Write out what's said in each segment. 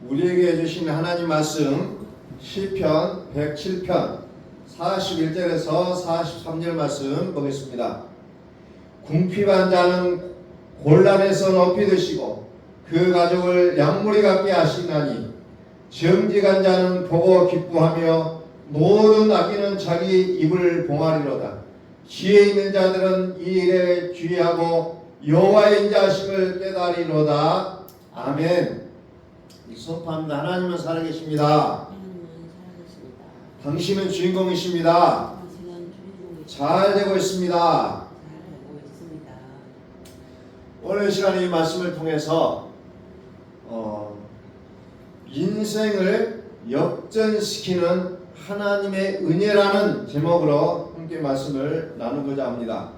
우리에게 주신 하나님 말씀 시편 107편 41절에서 43절 말씀 보겠습니다. 궁핍한 자는 곤란에서 높이 드시고 그 가족을 양무리 같게 하시나니 정직한 자는 보고 기뻐하며 모든 악인은 자기 입을 봉하리로다. 지혜 있는 자들은 이 일에 주의하고 여호와의 인자하심을 깨달으리로다. 아멘. 선포합니다. 하나님은 살아계십니다. 당신은 주인공이십니다. 잘 되고 있습니다. 오늘 시간에 이 말씀을 통해서 인생을 역전시키는 하나님의 은혜라는 제목으로 함께 말씀을 나누고자 합니다.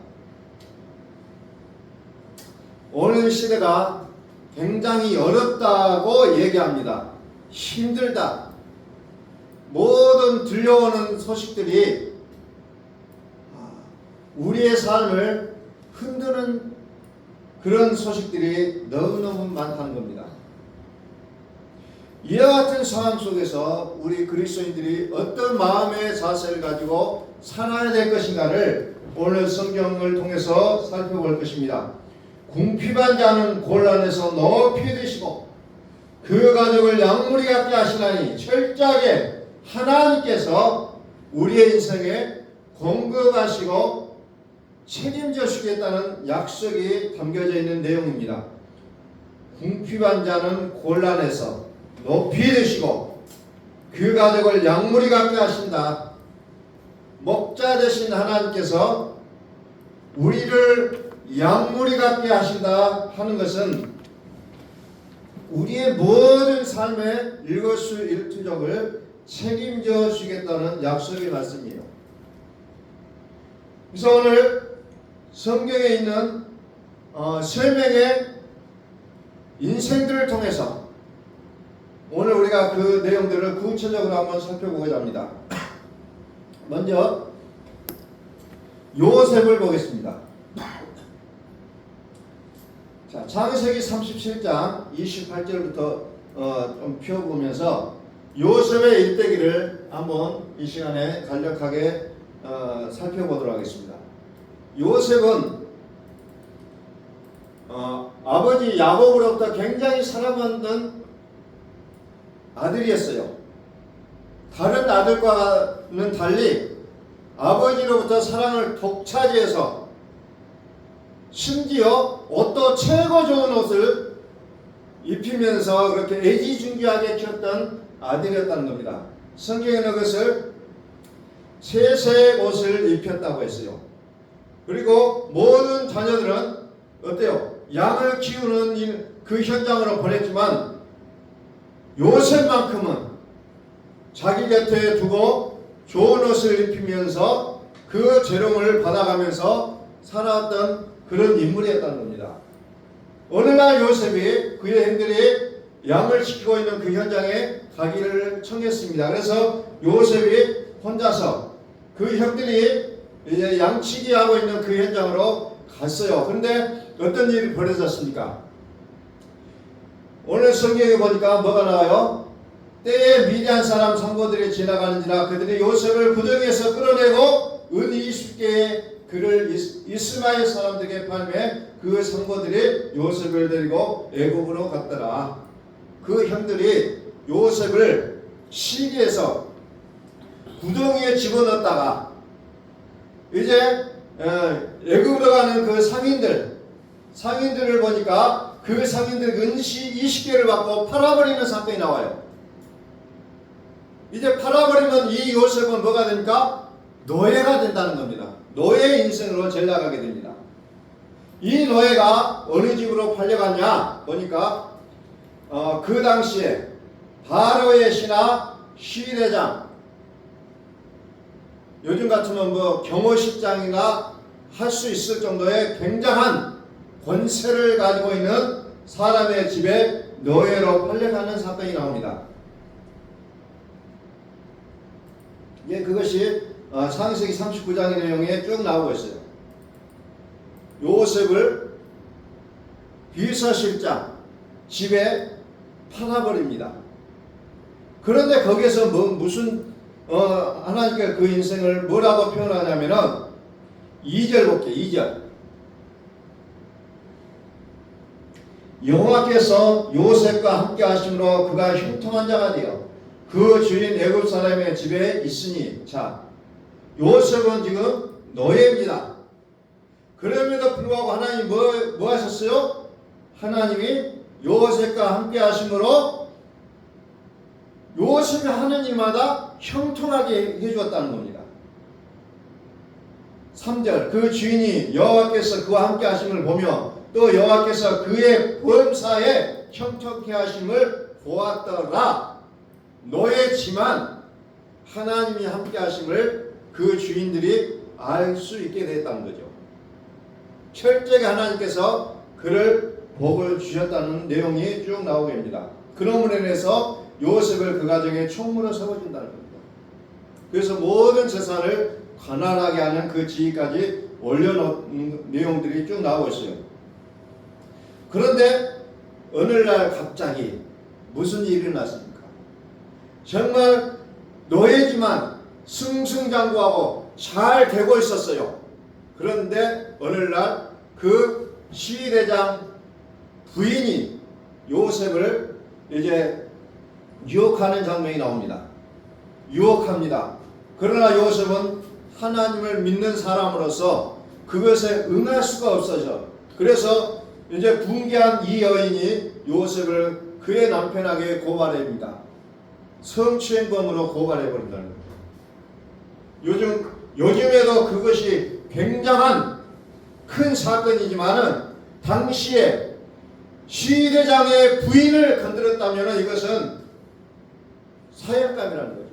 오늘 시대가 굉장히 어렵다고 얘기합니다. 힘들다. 모든 들려오는 소식들이 우리의 삶을 흔드는 그런 소식들이 너무너무 많다는 겁니다. 이와 같은 상황 속에서 우리 그리스도인들이 어떤 마음의 자세를 가지고 살아야 될 것인가를 오늘 성경을 통해서 살펴볼 것입니다. 궁핍한 자는 곤란에서 높이 드시고 그 가족을 양무리 같게 하시나니 철저하게 하나님께서 우리의 인생에 공급하시고 책임져 주겠다는 약속이 담겨져 있는 내용입니다. 궁핍한 자는 곤란에서 높이 드시고 그 가족을 양무리 같게 하신다. 목자 되신 하나님께서 우리를 양무리 같게 하신다 하는 것은 우리의 모든 삶의 일거수일투족을 책임져 주겠다는 약속의 말씀이에요. 그래서 오늘 성경에 있는 세 명의 인생들을 통해서 오늘 우리가 그 내용들을 구체적으로 한번 살펴보고자 합니다. 먼저 요셉을 보겠습니다. 자, 창세기 37장 28절부터 좀 펴보면서 요셉의 일대기를 한번 이 시간에 간략하게 살펴보도록 하겠습니다. 요셉은 아버지 야곱으로부터 굉장히 사랑받는 아들이었어요. 다른 아들과는 달리 아버지로부터 사랑을 독차지해서 심지어 옷도 최고 좋은 옷을 입히면서 그렇게 애지중지하게 키웠던 아들이었다는 겁니다. 성경에는 그것을 채색 옷을 입혔다고 했어요. 그리고 모든 자녀들은 어때요? 양을 키우는 그 현장으로 보냈지만 요셉만큼은 자기 곁에 두고 좋은 옷을 입히면서 그 재롱을 받아가면서 살아왔던 그런 인물이었다는 겁니다. 어느 날 요셉이 그의 형들이 양을 지키고 있는 그 현장에 가기를 청했습니다. 그래서 요셉이 혼자서 그 형들이 이제 양치기 하고 있는 그 현장으로 갔어요. 그런데 어떤 일이 벌어졌습니까? 오늘 성경에 보니까 뭐가 나와요? 때에 미디안 사람 상고들이 지나가는지라 그들이 요셉을 구덩이에서 끌어내고 은 20개의 그를 이스마엘 사람들에게 팔매 그 상고들이 요셉을 데리고 애굽으로 갔더라. 그 형들이 요셉을 시기에서 구덩이에 집어넣었다가 이제 애굽으로 가는 그 상인들을 보니까 그 상인들 은시 20개를 받고 팔아버리는 사건이 나와요. 이제 팔아버리면 이 요셉은 뭐가 됩니까? 노예가 된다는 겁니다. 노예 인생으로 전락하게 됩니다. 이 노예가 어느 집으로 팔려갔냐 보니까 그 당시에 바로의 신하 시대장, 요즘 같으면 뭐 경호실장이나 할 수 있을 정도의 굉장한 권세를 가지고 있는 사람의 집에 노예로 팔려가는 사건이 나옵니다. 예, 그것이 창세기 39장의 내용에 쭉 나오고 있어요. 요셉을 비서실장 집에 팔아버립니다. 그런데 거기에서 무슨 하나님께 그 인생을 뭐라고 표현하냐면은 2절 볼게요. 2절. 여호와께서 요셉과 함께 하심으로 그가 형통한 자가 되어 그 주인 애굽 사람의 집에 있으니. 자, 요셉은 지금 노예입니다. 그럼에도 불구하고 하나님이 뭐 하셨어요? 하나님이 요셉과 함께 하심으로 요셉이 하느님마다 형통하게 해주었다는 겁니다. 3절. 그 주인이 여호와께서 그와 함께 하심을 보며 또 여호와께서 그의 범사에 형통케 하심을 보았더라. 노예지만 하나님이 함께 하심을 그 주인들이 알 수 있게 됐다는 거죠. 철저하게 하나님께서 그를 복을 주셨다는 내용이 쭉 나오게 됩니다. 그러므로 인해서 요셉을 그 가정의 총무로 세워준다는 겁니다. 그래서 모든 재산을 가난하게 하는 그 지위까지 올려놓은 내용들이 쭉 나오고 있어요. 그런데 어느 날 갑자기 무슨 일이 일어났습니까? 정말 노예지만 승승장구하고 잘 되고 있었어요. 그런데 어느 날 그 시대장 부인이 요셉을 이제 유혹하는 장면이 나옵니다. 유혹합니다. 그러나 요셉은 하나님을 믿는 사람으로서 그것에 응할 수가 없어져. 그래서 이제 분개한 이 여인이 요셉을 그의 남편에게 고발합니다. 성추행범으로 고발해버린다는 거예요. 요즘에도 그것이 굉장한 큰 사건이지만은 당시에 시대장의 부인을 건드렸다면 이것은 사형감이라는 거죠.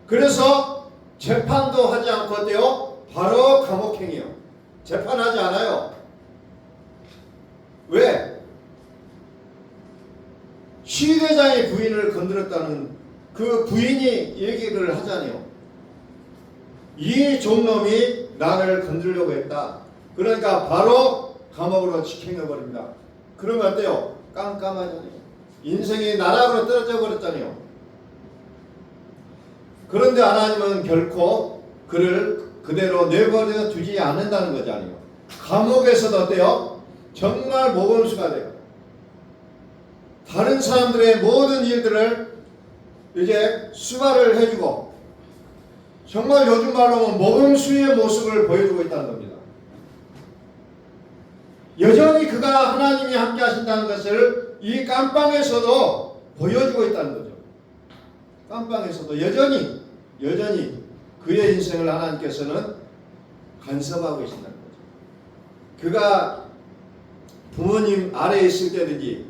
그래서 재판도 하지 않고 어때요? 바로 감옥행이요. 재판하지 않아요. 왜? 시대장의 부인을 건드렸다는 그 부인이 얘기를 하잖아요. 이 종놈이 나를 건드리려고 했다. 그러니까 바로 감옥으로 직행해버립니다. 그러면 어때요? 깜깜하잖아요. 인생이 나락으로 떨어져 버렸잖아요. 그런데 하나님은 결코 그를 그대로 내버려 두지 않는다는 거잖아요. 감옥에서도 어때요? 정말 모범수가 돼요. 다른 사람들의 모든 일들을 이제 수발을 해주고 정말 요즘 말로 하면 모범수의 모습을 보여주고 있다는 겁니다. 여전히 그가 하나님이 함께 하신다는 것을 이 깜빵에서도 보여주고 있다는 거죠. 깜빵에서도 여전히 그의 인생을 하나님께서는 간섭하고 계신다는 거죠. 그가 부모님 아래에 있을 때든지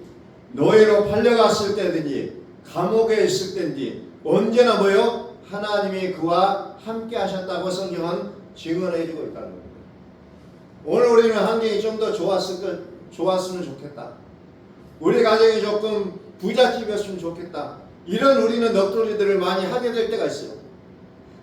노예로 팔려갔을 때든지 감옥에 있을 때든지 언제나 뭐요? 하나님이 그와 함께 하셨다고 성경은 증언해 주고 있다는 겁니다. 오늘 우리는 환경이 좀 더 좋았으면 좋겠다. 우리 가정이 조금 부잣집이었으면 좋겠다. 이런 우리는 넋두리들을 많이 하게 될 때가 있어요.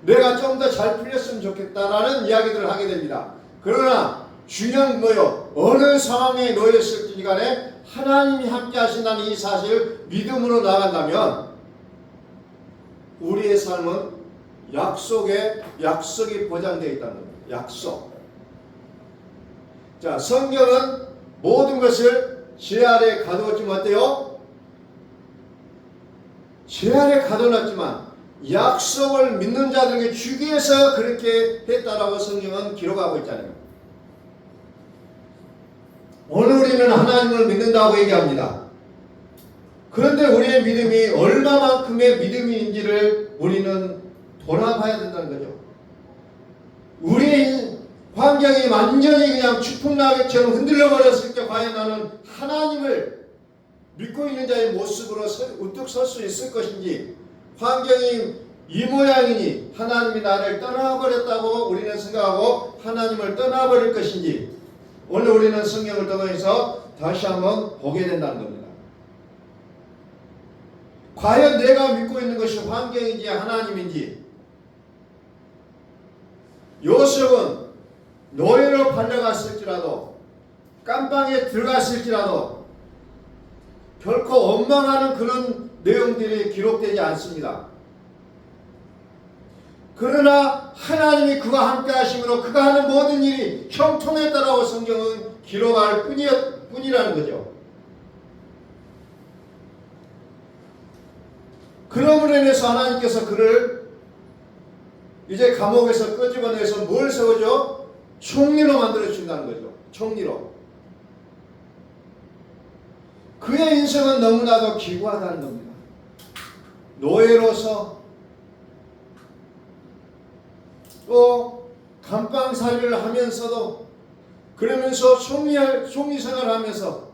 내가 좀 더 잘 풀렸으면 좋겠다라는 이야기들을 하게 됩니다. 그러나 중요한 거요. 어느 상황에 놓였을지 간에 하나님이 함께 하신다는 이 사실을 믿음으로 나간다면 우리의 삶은 약속이 보장되어 있다는 겁니다. 약속. 자, 성경은 모든 것을 제 아래 가두었지만 어때요? 제 아래 가둬놨지만 약속을 믿는 자들에게 주기 위해서 그렇게 했다라고 성경은 기록하고 있잖아요. 오늘 우리는 하나님을 믿는다고 얘기합니다. 그런데 우리의 믿음이 얼마만큼의 믿음인지를 우리는 돌아봐야 된다는 거죠. 우리의 환경이 완전히 그냥 추풍낙엽처럼 흔들려 버렸을 때 과연 나는 하나님을 믿고 있는 자의 모습으로 우뚝 설 수 있을 것인지, 환경이 이 모양이니 하나님이 나를 떠나버렸다고 우리는 생각하고 하나님을 떠나버릴 것인지, 오늘 우리는 성경을 통해서 다시 한번 보게 된다는 겁니다. 과연 내가 믿고 있는 것이 환경인지 하나님인지. 요셉은 노예로 팔려갔을지라도 깜빵에 들어갔을지라도 결코 원망하는 그런 내용들이 기록되지 않습니다. 그러나 하나님이 그와 함께 하심으로 그가 하는 모든 일이 형통했다라고 성경은 기록할 뿐이라는 거죠. 그러므로 인해서 하나님께서 그를 이제 감옥에서 끄집어내서 뭘 세워줘? 총리로 만들어준다는 거죠. 총리로. 그의 인생은 너무나도 기구하다는 겁니다. 노예로서 또 감방살이를 하면서도 그러면서 총리 생활을 하면서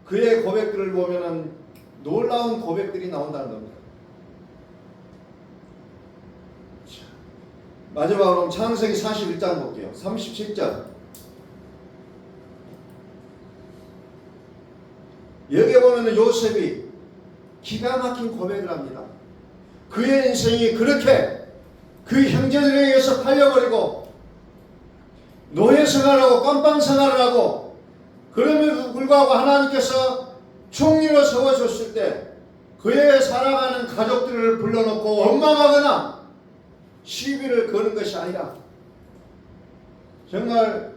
그의 고백들을 보면은 놀라운 고백들이 나온다는 겁니다. 마지막으로 창세기 41장 볼게요. 37절. 여기에 보면 요셉이 기가 막힌 고백을 합니다. 그의 인생이 그렇게 그 형제들에 의해서 팔려버리고 노예 생활하고 깜빵 생활을 하고 그럼에도 불구하고 하나님께서 총리로 세워줬을 때 그의 살아가는 가족들을 불러놓고 원망하거나 시비를 거는 것이 아니라 정말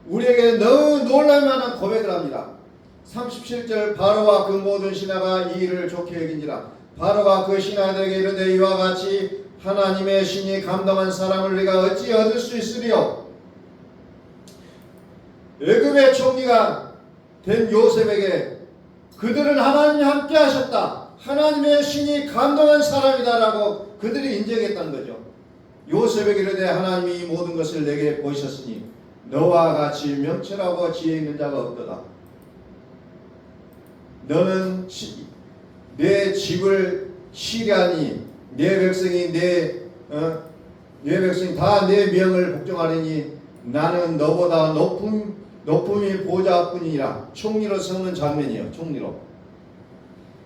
우리에게 너무 놀랄만한 고백을 합니다. 37절 바로와 그 모든 신하가 이 일을 좋게 여긴지라 바로가 그 신하들에게 이르되 이와 같이 하나님의 신이 감동한 사람을 우리가 어찌 얻을 수 있으리요. 애굽의 총리가 된 요셉에게 그들은 하나님이 함께 하셨다. 하나님의 신이 감동한 사람이다라고 그들이 인정했다는 거죠. 요셉에게 이르되 하나님이 이 모든 것을 내게 보이셨으니 너와 같이 명철하고 지혜 있는 자가 없도다. 너는 내 집을 치리하니 내 백성이 내 백성이 다 내 명을 복종하리니 나는 너보다 높음이 보좌뿐이니라. 총리로 세우는 장면이에요. 총리로.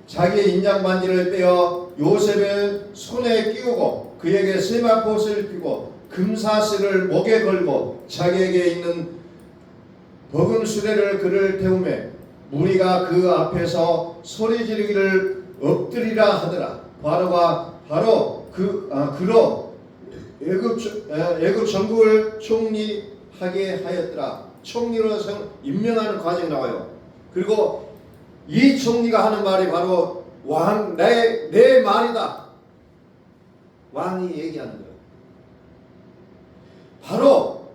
자기의 인장 반지를 빼어 요셉의 손에 끼우고 그에게 세마포옷을 입히고 금사슬을 목에 걸고 자기에게 있는 버금 수레를 그를 태우매 무리가 그 앞에서 소리 지르기를 엎드리라 하더라. 바로가 바로 그로 애굽 전국을 총리하게 하였더라. 총리로 임명하는 과정이 나와요. 그리고 이 총리가 하는 말이 바로 왕 내 말이다. 왕이 얘기하는 거예요. 바로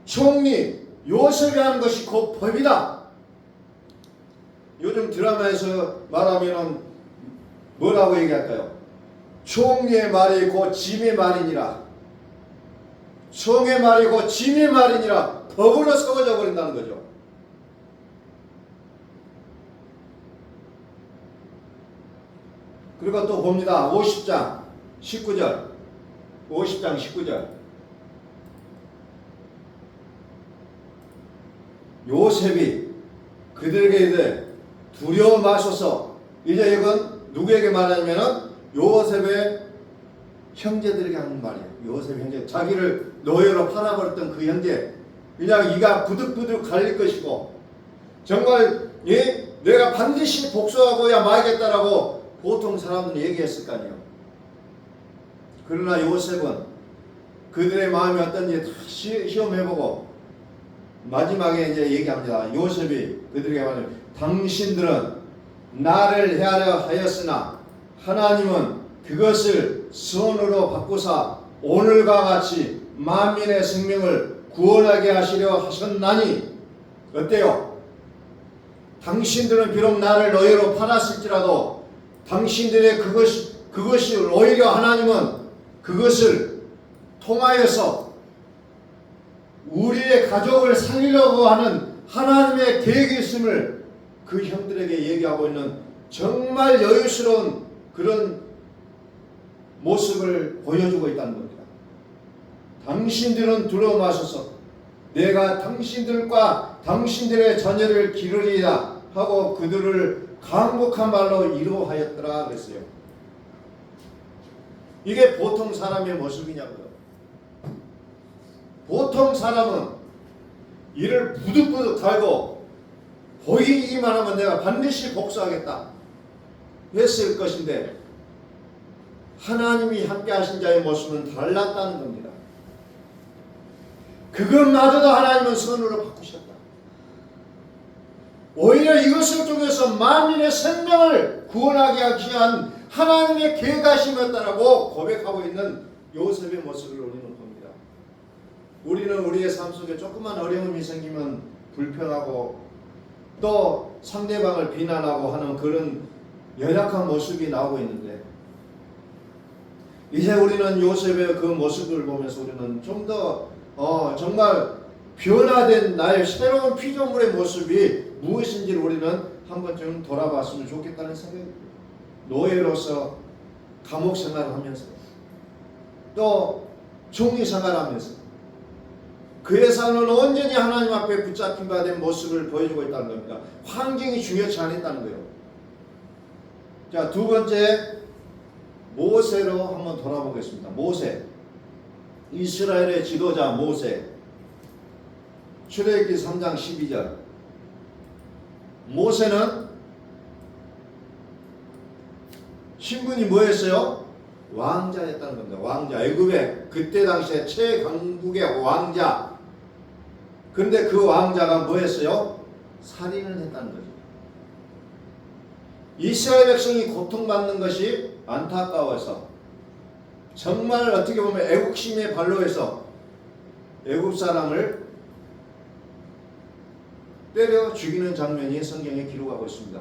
총리 요셉이 하는 것이 곧 법이다. 요즘 드라마에서 말하면은 뭐라고 얘기할까요? 총리의 말이 곧 짐의 말이니라. 총의 말이 곧 짐의 말이니라. 법으로 세워져 버린다는 거죠. 그리고 또 봅니다. 50장 19절. 50장 19절. 요셉이 그들에게 이제 두려워 마소서. 이제 이건 누구에게 말하냐면은 요셉의 형제들에게 하는 말이에요. 요셉의 형제. 자기를 노예로 팔아버렸던 그 형제. 그냥 이가 부득부득 갈릴 것이고 정말 내가 반드시 복수하고야 말겠다라고 보통 사람들은 얘기했을 거 아니에요. 그러나 요셉은 그들의 마음이 어떤지 다 시험해보고 마지막에 이제 얘기합니다. 요셉이 그들에게 말해요. 당신들은 나를 해하려 하였으나 하나님은 그것을 선으로 바꾸사 오늘과 같이 만민의 생명을 구원하게 하시려 하셨나니 어때요? 당신들은 비록 나를 노예로 팔았을지라도 당신들의 그것이 오히려 하나님은 그것을 통하여서 우리의 가족을 살리려고 하는 하나님의 계획이 있음을 그 형들에게 얘기하고 있는 정말 여유스러운 그런 모습을 보여주고 있다는 겁니다. 당신들은 두려워 마소서. 내가 당신들과 당신들의 자녀를 기르리라 하고 그들을 강복한 말로 이루하였더라 그랬어요. 이게 보통 사람의 모습이냐고요. 보통 사람은 이를 부득부득 달고 보이기만 하면 내가 반드시 복수하겠다. 했을 것인데 하나님이 함께 하신 자의 모습은 달랐다는 겁니다. 그것마저도 하나님은 선으로 바꾸셨다. 오히려 이것을 통해서 만인의 생명을 구원하게 하기 위한 하나님의 계획하심이었다라고 고백하고 있는 요셉의 모습을 우리는 봅니다. 우리는 우리의 삶 속에 조그만 어려움이 생기면 불평하고 또 상대방을 비난하고 하는 그런 연약한 모습이 나오고 있는데, 이제 우리는 요셉의 그 모습을 보면서 우리는 좀 더 정말 변화된 나의 새로운 피조물의 모습이 무엇인지를 우리는 한 번쯤 돌아봤으면 좋겠다는 생각입니다. 노예로서 감옥 생활을 하면서 또 종리 생활하면서 그의 삶은 온전히 하나님 앞에 붙잡힌 바 된 모습을 보여주고 있다는 겁니다. 환경이 중요치 않았다는 거예요. 자, 두 번째 모세로 한번 돌아보겠습니다. 모세, 이스라엘의 지도자 모세. 출애굽기 3장 12절. 모세는 신분이 뭐였어요? 왕자였다는 겁니다. 왕자. 애굽의 그때 당시에 최강국의 왕자. 근데 그 왕자가 뭐였어요? 살인을 했다는 거죠. 이스라엘 백성이 고통받는 것이 안타까워서 정말 어떻게 보면 애국심에 발로해서 애국 사람을 때려 죽이는 장면이 성경에 기록하고 있습니다.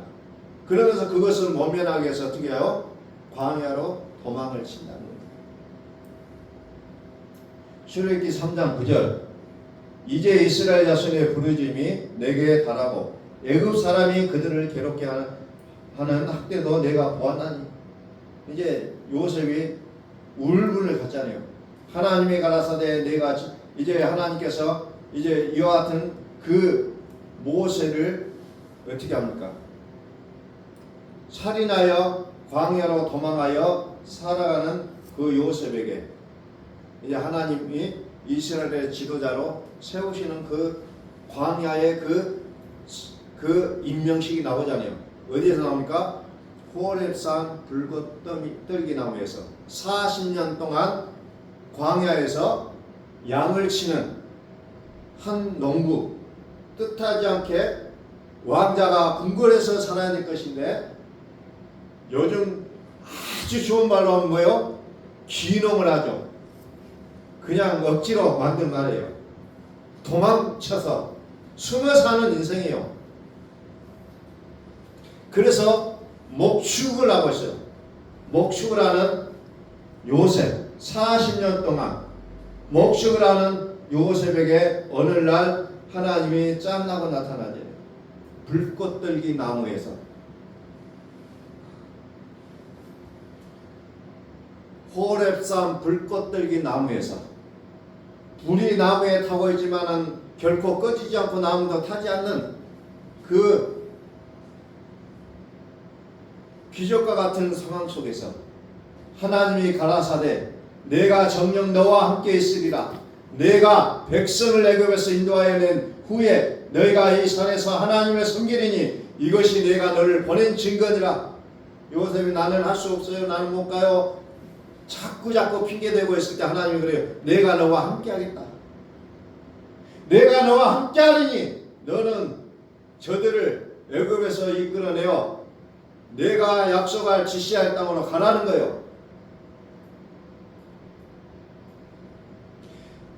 그러면서 그것을 모면하기 위해서 어떻게 해요? 광야로 도망을 친다는 겁니다. 출애굽기 3장 9절. 이제 이스라엘 자손의 부르짖음이 내게 달하고 애굽 사람이 그들을 괴롭게 하는 학대도 내가 보았나니. 이제 요셉이 울분을 갖잖아요. 하나님의 가라사대 내가 이제 하나님께서 이제 이와 같은 그 모세를 어떻게 합니까? 살인하여 광야로 도망하여 살아가는 그 요셉에게 이제 하나님이 이스라엘의 지도자로 세우시는 그 광야의 그 임명식이 나오잖아요. 어디에서 나옵니까? 호렙산 불꽃떨기 나무에서 40년 동안 광야에서 양을 치는 한 농부, 뜻하지 않게 왕자가 궁궐에서 살아야 될 것인데 요즘 아주 좋은 말로 하면 뭐예요? 귀농을 하죠. 그냥 억지로 만든 말이에요. 도망쳐서 숨어 사는 인생이에요. 그래서 목축을 하고 있어요. 목축을 하는 요셉, 40년 동안 목축을 하는 요셉에게 어느 날 하나님이 짠하고 나타나죠. 불꽃떨기 나무에서. 호렙산 불꽃떨기 나무에서. 불이 나무에 타고 있지만은 결코 꺼지지 않고 나무도 타지 않는 그 기적과 같은 상황 속에서 하나님이 가라사대 내가 정녕 너와 함께 있으리라. 내가 백성을 애굽에서 인도하여 낸 후에 너희가 이 산에서 하나님을 섬기리니 이것이 내가 너를 보낸 증거니라. 요셉이 나는 할 수 없어요. 나는 못 가요. 자꾸 핑계대고 있을 때 하나님이 그래요. 내가 너와 함께 하겠다. 내가 너와 함께 하리니 너는 저들을 애굽에서 이끌어내어 내가 약속할 지시할 땅으로 가라는 거예요.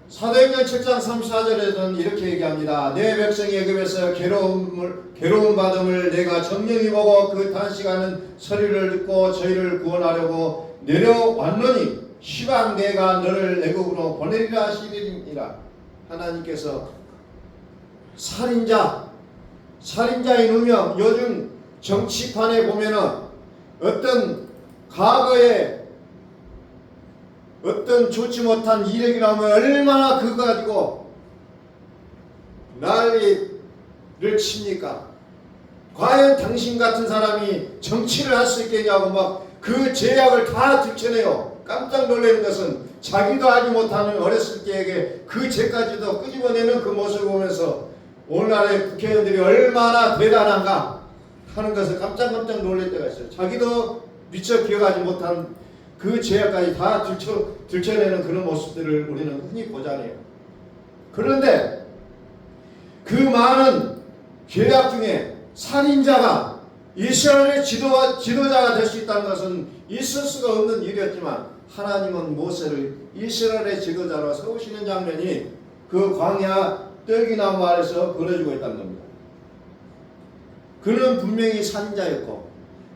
사도행전 7장 34절에는 이렇게 얘기합니다. 내 백성이 애굽에서 괴로움 받음을 내가 정령히 보고 그 단시간은 소리를 듣고 저희를 구원하려고 내려왔노니 시방 내가 너를 애굽으로 보내리라 하시리니라. 하나님께서 살인자의 누명, 요즘 정치판에 보면은 어떤 과거에 어떤 좋지 못한 이력이 나오면 얼마나 그거 가지고 난리를 칩니까? 과연 당신 같은 사람이 정치를 할 수 있겠냐고 막 그 제약을 다 들춰내요. 깜짝 놀라는 것은 자기도 하지 못하는 어렸을 때에게 그 죄까지도 끄집어내는 그 모습을 보면서 오늘날의 국회의원들이 얼마나 대단한가. 하는 것을 깜짝깜짝 놀랄 때가 있어요. 자기도 미처 기억하지 못한 그 죄악까지 다 들춰내는 그런 모습들을 우리는 흔히 보잖아요. 그런데 그 많은 죄악 중에 살인자가 이스라엘의 지도자가 될 수 있다는 것은 있을 수가 없는 일이었지만 하나님은 모세를 이스라엘의 지도자로 세우시는 장면이 그 광야 떨기나무 아래서 벌어지고 있다는 겁니다. 그는 분명히 살인자였고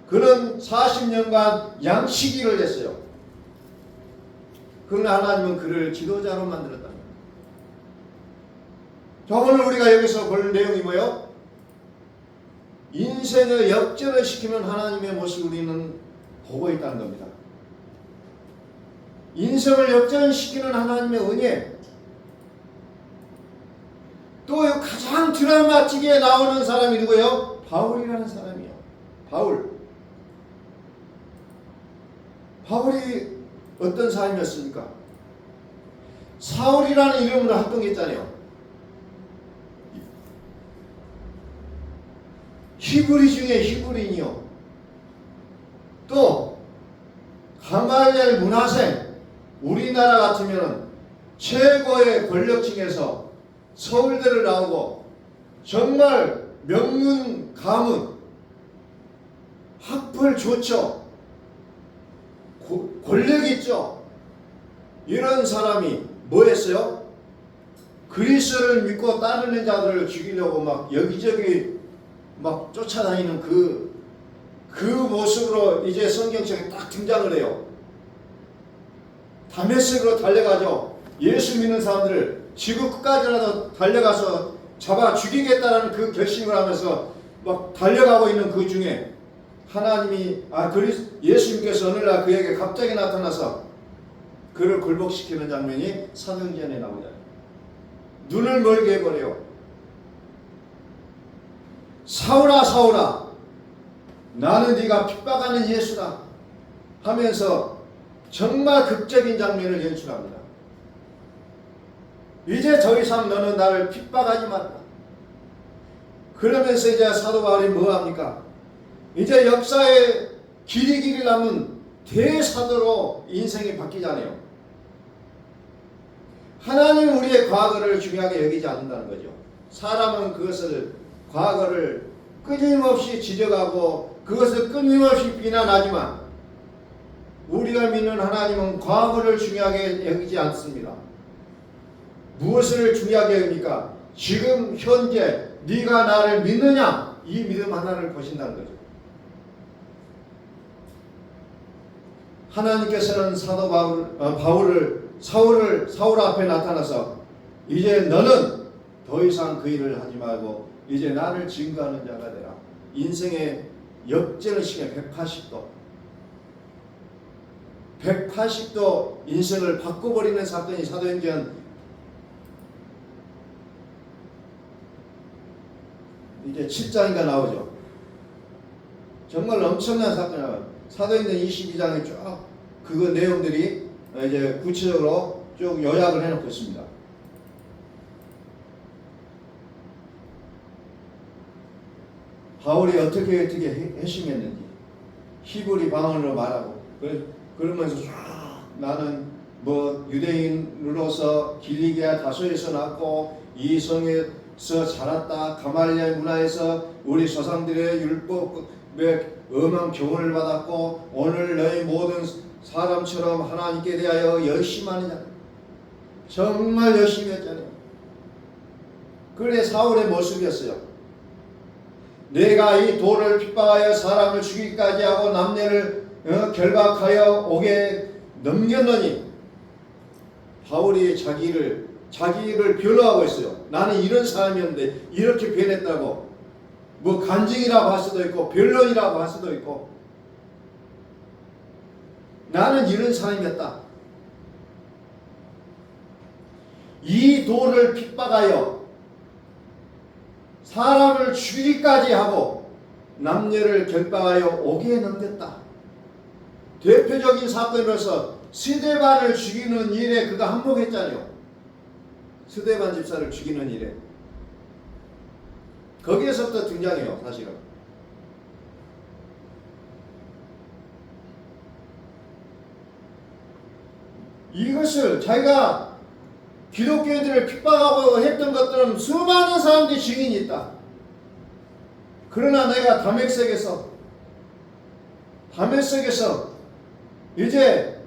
그는 40년간 양치기를 했어요. 그러나 하나님은 그를 지도자로 만들었다. 자, 오늘 우리가 여기서 볼 내용이 뭐예요? 인생의 역전을 시키는 하나님의 모습을 우리는 보고 있다는 겁니다. 인생을 역전시키는 하나님의 은혜. 또 가장 드라마틱에 나오는 사람이 누구예요? 바울이라는 사람이에요. 바울이 어떤 사람이었습니까? 사울이라는 이름으로 활동했잖아요. 히브리 중에 히브리인이요. 또 가말리엘 문하생, 우리나라 같으면 최고의 권력층에서 서울대를 나오고 정말 명문 가문, 학벌 좋죠. 권력 있죠. 이런 사람이 뭐 했어요? 그리스도를 믿고 따르는 자들을 죽이려고 막 여기저기 막 쫓아다니는 그 모습으로 이제 성경책에 딱 등장을 해요. 다메섹으로 달려가죠. 예수 믿는 사람들을 지구 끝까지라도 달려가서 잡아 죽이겠다라는 그 결심을 하면서 막 달려가고 있는 그 중에 하나님이 예수님께서 어느 날 그에게 갑자기 나타나서 그를 굴복시키는 장면이 사도행전에 나오잖아요. 눈을 멀게 해버려요. 사울아 사울아 나는 네가 핍박하는 예수다 하면서 정말 극적인 장면을 연출합니다. 이제 더 이상 너는 나를 핍박하지 말라. 그러면서 이제 사도 바울이 뭐합니까? 이제 역사의 길이 남은 대사도로 인생이 바뀌잖아요. 하나님은 우리의 과거를 중요하게 여기지 않는다는 거죠. 사람은 그것을 과거를 끊임없이 지적하고 그것을 끊임없이 비난하지만 우리가 믿는 하나님은 과거를 중요하게 여기지 않습니다. 무엇을 중요하게 여깁니까? 지금 현재 네가 나를 믿느냐? 이 믿음 하나를 보신다는 거죠. 하나님께서는 사도 사울 앞에 나타나서 이제 너는 더 이상 그 일을 하지 말고 이제 나를 증거하는 자가 되라. 인생의 역전을 시켜 180도 인생을 바꿔버리는 사건이 사도행전 이제 7장인가 나오죠. 정말 엄청난 사건이에요. 사도행전 22장에 쭉 그거 내용들이 이제 구체적으로 쭉 요약을 해놓고 있습니다. 바울이 어떻게 회심했는지 히브리 방언으로 말하고 그러면서 나는 뭐 유대인으로서 길리기아 다소에서 났고 이 성에서 자랐다. 가말리엘 문화에서 우리 조상들의 율법의 엄한 교훈을 받았고 오늘 너희 모든 사람처럼 하나님께 대하여 열심히 하는 자. 정말 열심히 했잖아요. 그게 사울의 모습이었어요. 내가 이 돌을 핍박하여 사람을 죽이기까지 하고 남녀를 결박하여 옥에 넘겼느니 바울이 자기를 변호하고 있어요. 나는 이런 사람이었는데 이렇게 변했다고 뭐 간증이라고 할 수도 있고 변론이라고 할 수도 있고 나는 이런 사람이었다. 이 돌을 핍박하여 사람을 죽이기까지 하고 남녀를 결박하여 옥에 넘겼다. 대표적인 사건으로서 스데반을 죽이는 일에 그가 한몫했잖아요. 스데반 집사를 죽이는 일에 거기에서부터 등장해요. 사실은 이것을 자기가 기독교인들을 핍박하고 했던 것들은 수많은 사람들이 증인이 있다. 그러나 내가 다메섹에서 이제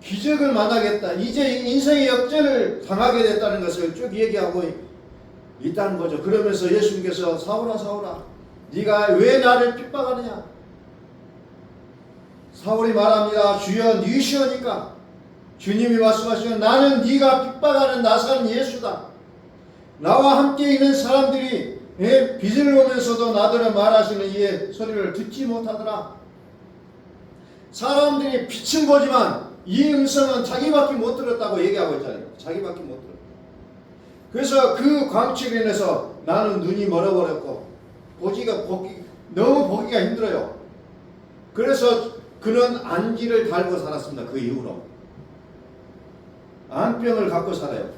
기적을 만나겠다. 이제 인생의 역전을 당하게 됐다는 것을 쭉 얘기하고 있다는 거죠. 그러면서 예수님께서 사울아 사울아 네가 왜 나를 핍박하느냐. 사울이 말합니다. 주여 니시오니까. 주님이 말씀하시면 나는 네가 핍박하는 나사렛 예수다. 나와 함께 있는 사람들이 빛을 보면서도 나더러 말하시는 이의 소리를 듣지 못하더라. 사람들이 빛은 보지만 이 음성은 자기밖에 못 들었다고 얘기하고 있잖아요. 자기밖에 못 들었다. 그래서 그 광채로 인해서 나는 눈이 멀어버렸고 너무 보기가 힘들어요. 그래서 그는 안기를 달고 살았습니다. 그 이후로 안병을 갖고 살아요.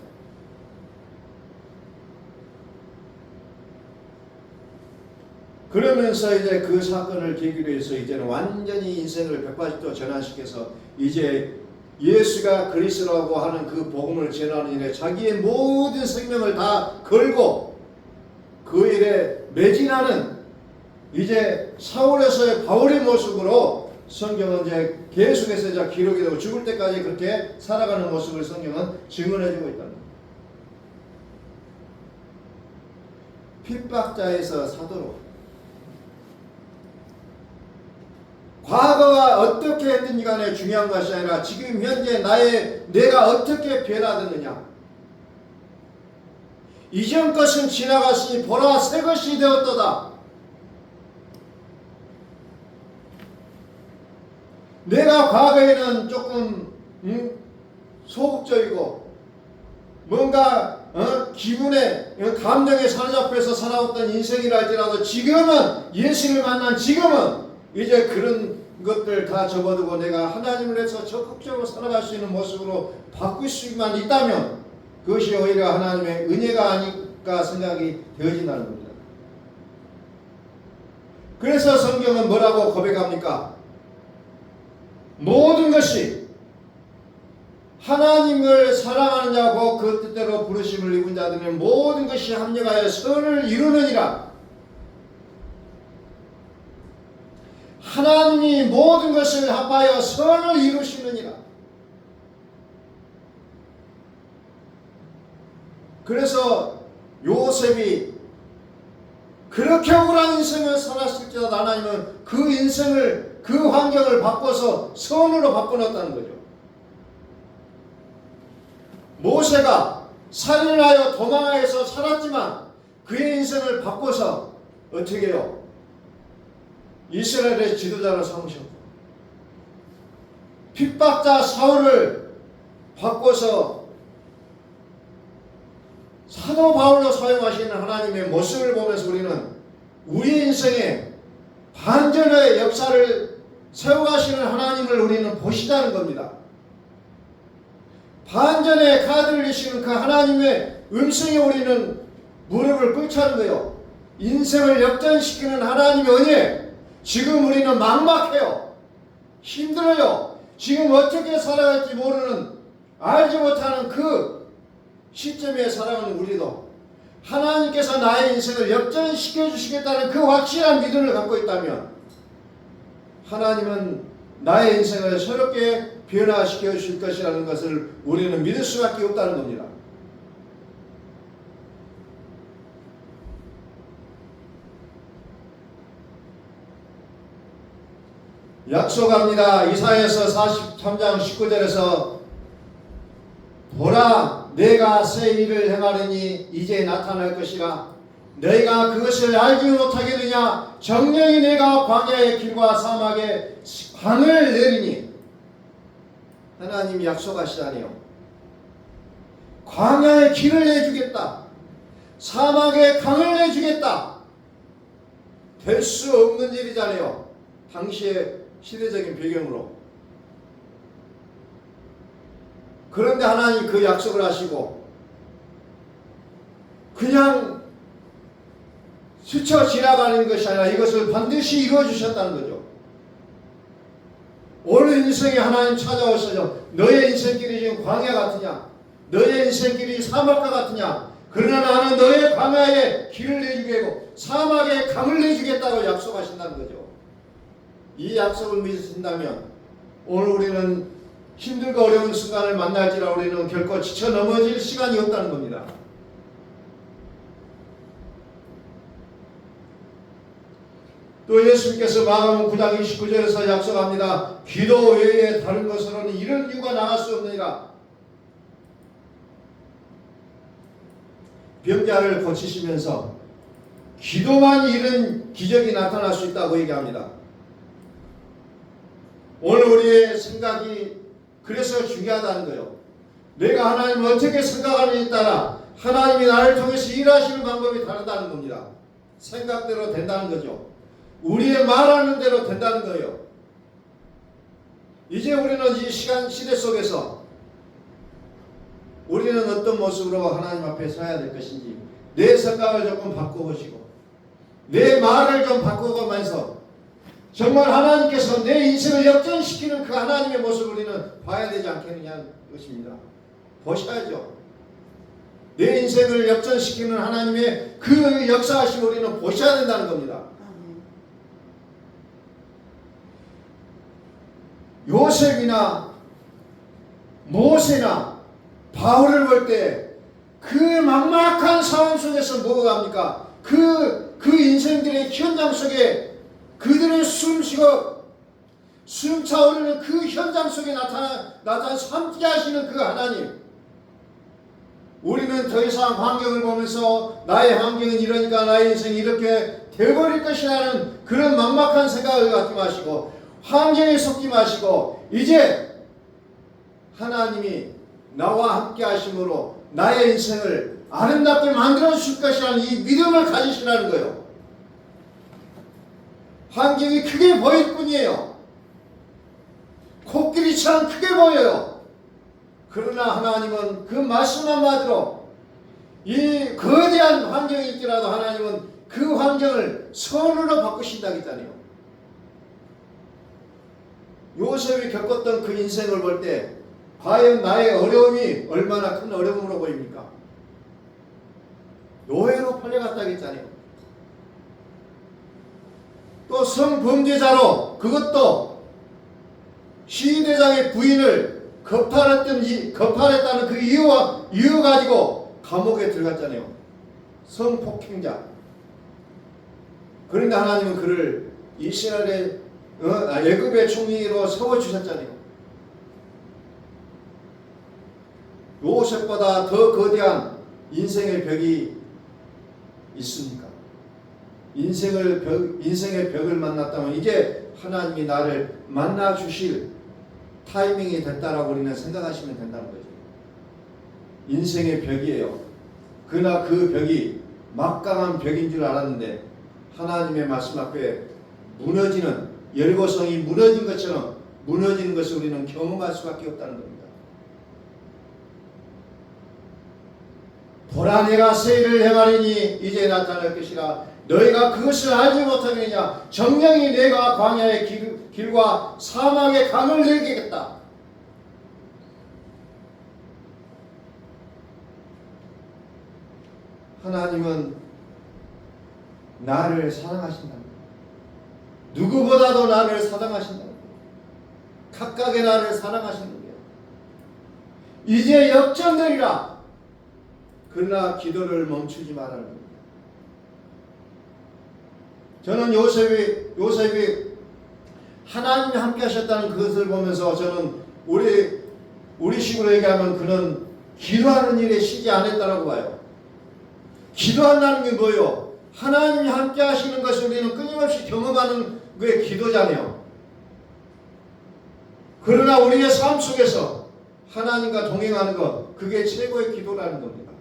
그러면서 이제 그 사건을 계기로 해서 이제는 완전히 인생을 180도 전환시켜서 이제 예수가 그리스도라고 하는 그 복음을 전하는 일에 자기의 모든 생명을 다 걸고 그 일에 매진하는 이제 사울에서의 바울의 모습으로 성경은 이제 계속해서 이제 기록이 되고 죽을 때까지 그렇게 살아가는 모습을 성경은 증언해주고 있다. 핍박자에서 사도로 과거가 어떻게 했든지 간에 중요한 것이 아니라 지금 현재 내가 어떻게 변화되느냐. 이전 것은 지나갔으니 보라 새 것이 되었도다. 내가 과거에는 조금 소극적이고 뭔가 기분에 감정에 사로잡혀서 살아왔던 인생이라 할지라도 지금은 예수를 만난 지금은 이제 그런 것들 다 접어두고 내가 하나님을 위해서 적극적으로 살아갈 수 있는 모습으로 바꿀 수만 있다면 그것이 오히려 하나님의 은혜가 아닐까 생각이 되어진다는 겁니다. 그래서 성경은 뭐라고 고백합니까? 모든 것이 하나님을 사랑하는 자고 그 뜻대로 부르심을 입은 자들은 모든 것이 합력하여 선을 이루느니라. 하나님이 모든 것을 합하여 선을 이루시느니라. 그래서 요셉이 그렇게 억울한 인생을 살았을지라도 하나님은 그 인생을 그 환경을 바꿔서 선으로 바꿔놨다는 거죠. 모세가 살인을 하여 도망해서 살았지만 그의 인생을 바꿔서 어떻게 해요? 이스라엘의 지도자를 삼으셨고 핍박자 사울을 바꿔서 사도 바울로 사용하시는 하나님의 모습을 보면서 우리는 우리 인생에 반전의 역사를 세워가시는 하나님을 우리는 보시자는 겁니다. 반전의 카드를 내시는 그 하나님의 음성에 우리는 무릎을 꿇자는 거예요. 인생을 역전시키는 하나님의 은혜. 지금 우리는 막막해요. 힘들어요. 지금 어떻게 살아갈지 모르는 알지 못하는 그 시점에 살아가는 우리도 하나님께서 나의 인생을 역전시켜 주시겠다는 그 확실한 믿음을 갖고 있다면 하나님은 나의 인생을 새롭게 변화시켜 주실 것이라는 것을 우리는 믿을 수밖에 없다는 겁니다. 약속합니다. 이사야서 43장 19절에서 보라 내가 새 일을 행하려니 이제 나타날 것이라 너희가 그것을 알지 못하겠느냐. 정령이 내가 광야의 길과 사막에 강을 내리니. 하나님이 약속하시다니요. 광야의 길을 내주겠다. 사막에 강을 내주겠다. 될 수 없는 일이잖아요. 당시의 시대적인 배경으로. 그런데 하나님 그 약속을 하시고 그냥 스쳐 지나가는 것이 아니라 이것을 반드시 이루어 주셨다는 거죠. 오늘 인생에 하나님 찾아오셔서 너의 인생길이 지금 광야 같으냐? 너의 인생길이 사막과 같으냐? 그러나 나는 너의 광야에 길을 내주겠고 사막에 강을 내주겠다고 약속하신다는 거죠. 이 약속을 믿으신다면 오늘 우리는 힘들고 어려운 순간을 만날지라 우리는 결코 지쳐 넘어질 시간이 없다는 겁니다. 또 예수님께서 마가복음 9장 29절에서 약속합니다. 기도 외에 다른 것으로는 이런 이유가 나갈 수 없느니라. 병자를 고치시면서 기도만 이런 기적이 나타날 수 있다고 얘기합니다. 오늘 우리의 생각이 그래서 중요하다는 거예요. 내가 하나님을 어떻게 생각하느냐에 따라 하나님이 나를 통해서 일하시는 방법이 다르다는 겁니다. 생각대로 된다는 거죠. 우리의 말하는 대로 된다는 거예요. 이제 우리는 이 시대 속에서 우리는 어떤 모습으로 하나님 앞에 서야 될 것인지 내 생각을 조금 바꿔보시고 내 말을 좀 바꿔가면서 정말 하나님께서 내 인생을 역전시키는 그 하나님의 모습을 우리는 봐야 되지 않겠느냐는 것입니다. 보셔야죠. 내 인생을 역전시키는 하나님의 그 역사하심을 우리는 보셔야 된다는 겁니다. 요셉이나 모세나 바울을 볼 때 그 막막한 상황 속에서 뭐가 합니까? 그 인생들의 현장 속에 그들의 숨쉬고 숨차오르는 그 현장 속에 나타나서 함께 하시는 그 하나님. 우리는 더 이상 환경을 보면서 나의 환경은 이러니까 나의 인생이 이렇게 되어버릴 것이라는 그런 막막한 생각을 갖지 마시고 환경에 속지 마시고 이제 하나님이 나와 함께 하심으로 나의 인생을 아름답게 만들어 주실 것이라는 이 믿음을 가지시라는 거예요. 환경이 크게 보일 뿐이에요. 코끼리처럼 크게 보여요. 그러나 하나님은 그 말씀 한마디로 이 거대한 환경이 있더라도 하나님은 그 환경을 선으로 바꾸신다 했잖아요. 요셉이 겪었던 그 인생을 볼 때 과연 나의 어려움이 얼마나 큰 어려움으로 보입니까? 노예로 팔려갔다 했잖아요. 또 성범죄자로 그것도 시대장의 부인을 겁탈했다는 그 이유 가지고 감옥에 들어갔잖아요. 성폭행자. 그런데 하나님은 그를 이스라엘의 애굽의 총리로 세워주셨잖아요. 요셉보다 더 거대한 인생의 벽이 있습니까? 인생의 벽을 만났다면 이제 하나님이 나를 만나 주실 타이밍이 됐다라고 우리는 생각하시면 된다는 거죠. 인생의 벽이에요. 그러나 그 벽이 막강한 벽인 줄 알았는데 하나님의 말씀 앞에 무너지는 여리고성이 무너진 것처럼 무너지는 것을 우리는 경험할 수밖에 없다는 겁니다. 보라 내가 새 일을 행하리니 이제 나타날 것이라 너희가 그것을 알지 못하느냐 정령이 내가 광야의 길과 사막의 강을 내리겠다. 하나님은 나를 사랑하신다. 누구보다도 나를 사랑하신다. 각각의 나를 사랑하시는 거예요. 이제 역전되리라. 그러나 기도를 멈추지 말라는 겁니다. 저는 요셉이 하나님이 함께 하셨다는 그것을 보면서 저는 우리 식으로 얘기하면 그는 기도하는 일에 쉬지 않았다라고 봐요. 기도한다는 게 뭐예요? 하나님이 함께 하시는 것을 우리는 끊임없이 경험하는 게 기도잖아요. 그러나 우리의 삶 속에서 하나님과 동행하는 것, 그게 최고의 기도라는 겁니다.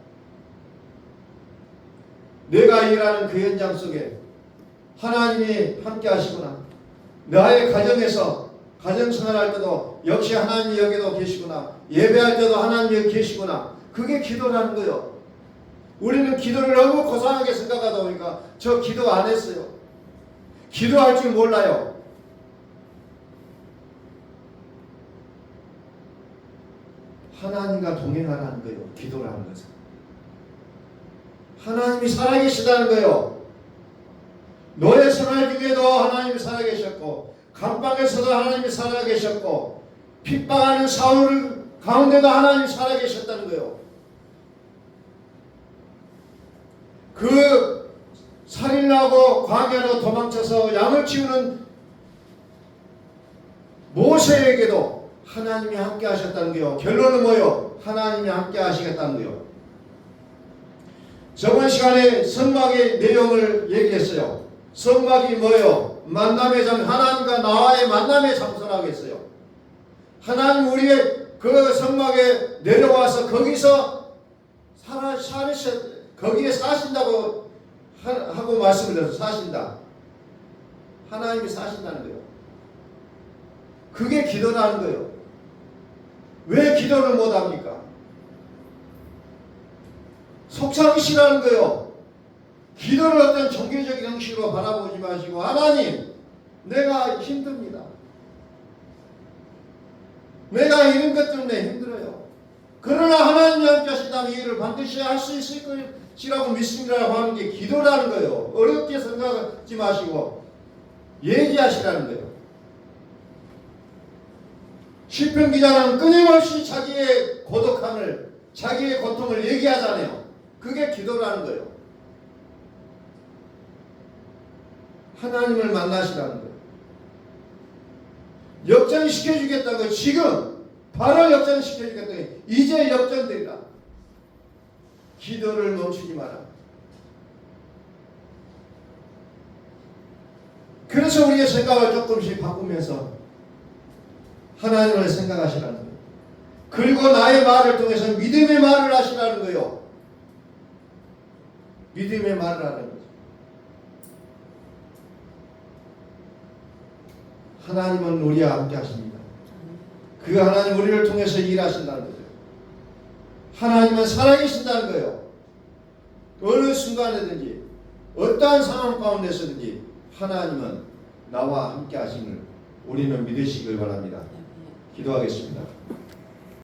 내가 일하는 그 현장 속에 하나님이 함께 하시구나. 나의 가정에서 가정생활할 때도 역시 하나님이 여기도 계시구나. 예배할 때도 하나님이 여기 계시구나. 그게 기도라는 거예요. 우리는 기도를 너무 고상하게 생각하다 보니까 저 기도 안 했어요. 기도할 줄 몰라요. 하나님과 동행하라는 거예요. 기도라는 것은. 하나님이 살아계시다는 거예요. 노예 생활 중에도 하나님이 살아계셨고, 감방에서도 하나님이 살아계셨고, 핍박하는 사울 가운데도 하나님이 살아계셨다는 거예요. 그 살인하고 광야로 도망쳐서 양을 치우는 모세에게도 하나님이 함께 하셨다는 거예요. 결론은 뭐예요? 하나님이 함께 하시겠다는 거예요. 저번 시간에 성막의 내용을 얘기했어요. 성막이 뭐예요? 만남의 장, 하나님과 나와의 만남의 장소라고 했어요. 하나님 우리의 그 성막에 내려와서 거기서 거기에 사신다고 하고 말씀을 드려서 사신다. 하나님이 사신다는 거예요. 그게 기도라는 거예요. 왜 기도를 못합니까? 속상이 싫어하는 거예요. 기도를 어떤 종교적인 형식으로 바라보지 마시고, 하나님, 내가 힘듭니다. 내가 이런 것 때문에 힘들어요. 그러나 하나님이 함께 하신다면 이 일을 반드시 할 수 있을 것이라고 믿습니다라고 하는 게 기도라는 거예요. 어렵게 생각하지 마시고 얘기하시라는 거예요. 시편 기자는 끊임없이 자기의 고독함을, 자기의 고통을 얘기하잖아요. 그게 기도라는 거예요. 하나님을 만나시라는 거예요. 역전시켜주겠다는 거예요. 지금 바로 역전시켜주겠다는 거예요. 이제 역전되리라. 기도를 멈추지 마라. 그래서 우리의 생각을 조금씩 바꾸면서 하나님을 생각하시라는 거예요. 그리고 나의 말을 통해서 믿음의 말을 하시라는 거예요. 믿음의 말을 하는 거죠. 하나님은 우리와 함께 하십니다. 그 하나님 우리를 통해서 일하신다는 거죠. 하나님은 살아계신다는 거예요. 어느 순간에든지 어떠한 상황 가운데서든지 하나님은 나와 함께 하심을 우리는 믿으시길 바랍니다. 기도하겠습니다.